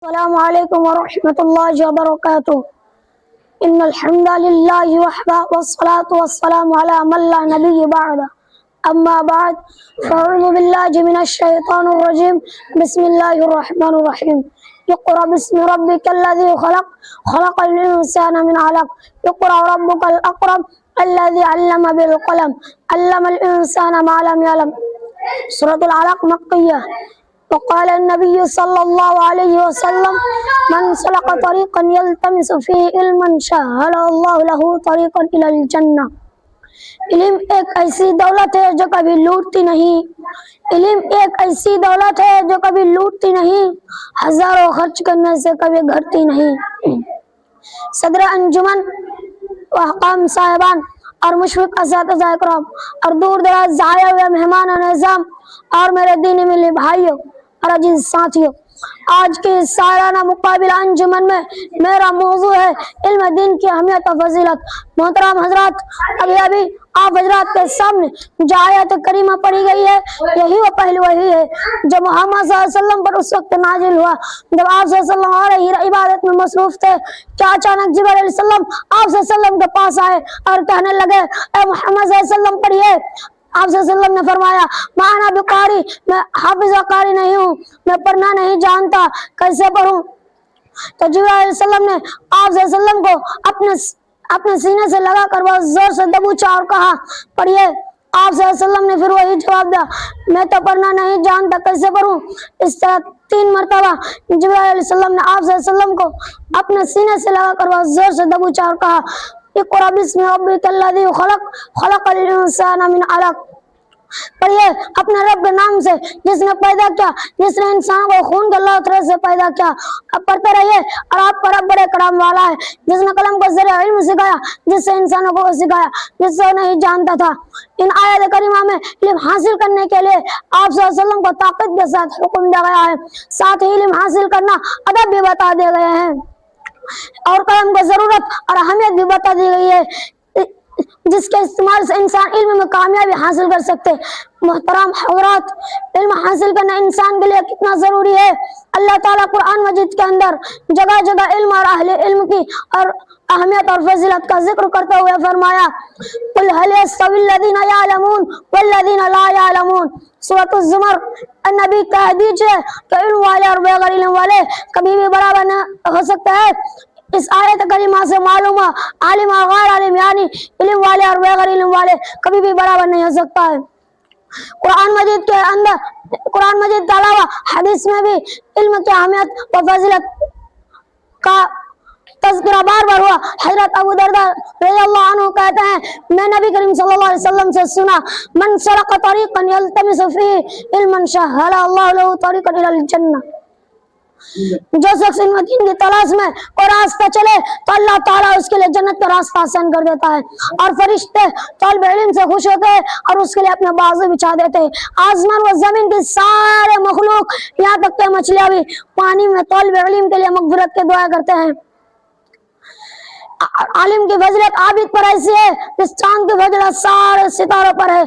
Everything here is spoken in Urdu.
السلام علیکم ورحمۃ اللہ وبرکاتہ ان الحمد للہ وحدہ والصلاة والسلام علی من لا نبی بعد اما بعد فاعوذ باللہ من الشیطان الرجیم بسم اللہ الرحمن الرحیم اقرأ باسم ربک الذی خلق خلق الانسان من علق اقرأ ربک الاکرم الذی علم بالقلم علم الانسان ما لم يعلم سورۃ العلق مکیہ. وقال النبي صلى الله عليه وسلم من سلك طريقا يلتمس فيه علما سهل الله له طريقا إلى الجنة. علم ایک ایسی دولت ہے جو کبھی لوٹتی نہیں. علم ایک ایسی دولت ہے جو کبھی لوٹتی نہیں, ہزاروں خرچ کرنے سے کبھی گھٹتی نہیں. صدر انجمن و حکام صاحبان اور مشفق اساتذہ اکرام اور دور دراز سے آئے ہوئے مہمان نظام اور میرے دینی ملی بھائیوں اور عزیز ساتھیوں, آج کے سالانہ مقابلہ انجمن میں میرا موضوع ہے علم دین کی اہمیت و فضیلت. محترم حضرات, ابھی آپ حضرات کے سامنے جو آیت کریمہ پڑھی گئی ہے یہی وہ پہلو وحی ہے جو محمد صلی اللہ علیہ وسلم پر اس وقت نازل ہوا جب آپ صلی اللہ علیہ وسلم عبادت میں مصروف تھے. کیا اچانک جبرائیل علیہ السلام آپ صلی اللہ علیہ وسلم کے پاس آئے اور کہنے لگے اے محمد صلی اللہ علیہ وسلم پڑھیے. آپ صلی اللہ علیہ وسلم نے فرمایا ما انا بقاری, میں حافظ قاری نہیں ہوں, میں پڑھنا نہیں جانتا, کیسے پڑھوں؟ تو جبرائیل علیہ السلام نے آپ صلی اللہ علیہ وسلم کو اپنے سینے سے لگا کر بہت زور سے دبوچا اور کہا پڑھیے. آپ صلی اللہ علیہ وسلم نے پھر وہی جواب دیا میں تو پڑھنا نہیں جانتا, کیسے پڑھوں؟ اس طرح 3 مرتبہ جبرائیل علیہ السلام نے آپ صلی اللہ علیہ وسلم کو اپنے سینے سے لگا کر بہت زور سے دبوچا اور کہا اقرأ باسم ربک الذی خلق خلق الانسان من علق. پڑھیے اپنے رب کے نام سے جس نے پیدا کیا, جس نے انسان کو خون کے لوتھڑے سے پیدا کیا. اب پڑھتے رہیے. اور آپ پر رب بڑے کرم والا ہے جس نے قلم کو ذریعہ علم سکھایا, جس سے انسانوں کو سکھایا جس سے وہ نہیں جانتا تھا. ان آیت کریمہ میں علم حاصل کرنے کے لیے آپ صلی اللہ علیہ وسلم کو طاقت کے ساتھ حکم دیا گیا ہے, ساتھ ہی علم حاصل کرنا ادب بھی بتا دیے گئے ہیں اور قلم کی ضرورت اور اہمیت بھی بتا دی گئی ہے جس کے استعمال سے انسان علم میں کامیابی حاصل کر سکتے. محترم حضرات, علم حاصل کرنا انسان کے لیے کتنا ضروری ہے. اللہ تعالیٰ قرآن مجید کے اندر جگہ جگہ علم اور اہل علم کی اور اہمیت اور فضیلت کا ذکر کرتے ہوئے فرمایا قل هل يستوي الذين يعلمون والذين لا يعلمون. سورۃ الزمر. نبی کہہ دیجئے کہ علم والے اور بغیر علم والے کبھی بھی برابر نہ ہو سکتے ہیں. اس آیت کریمہ سے معلوم ہے عالم اور غیر عالم یعنی علم والے اور بغیر علم والے کبھی بھی برابر نہیں ہو سکتا ہے. قرآن مجید کے علاوہ حدیث میں بھی علم کی اہمیت و فضیلت کا تذکرہ بار بار ہوا. حضرت ابو درداء رضی اللہ عنہ کہتے ہیں میں نبی کریم صلی اللہ علیہ وسلم سے سنا من سلک طریقا یلتمس فیہ علما سہل اللہ لہ طریقا الی الجنہ. جو شخص علم دین کی تلاش میں کوئی راستہ چلے تو اللہ تعالیٰ اس کے لیے جنت کا راستہ آسان کر دیتا ہے, اور فرشتے طالب علم سے خوش ہوتے ہیں اور اس کے لیے اپنے بازو بچھا دیتے ہیں. آسمان و زمین کی سارے مخلوق یہاں تک کہ مچھلیاں بھی پانی میں طالب علم کے لیے مغفرت کی دعا کرتے ہیں. عالم کی فضیلت عابد پر ایسی ہے جس چاند کی فضیلت سارے ستاروں پر ہے.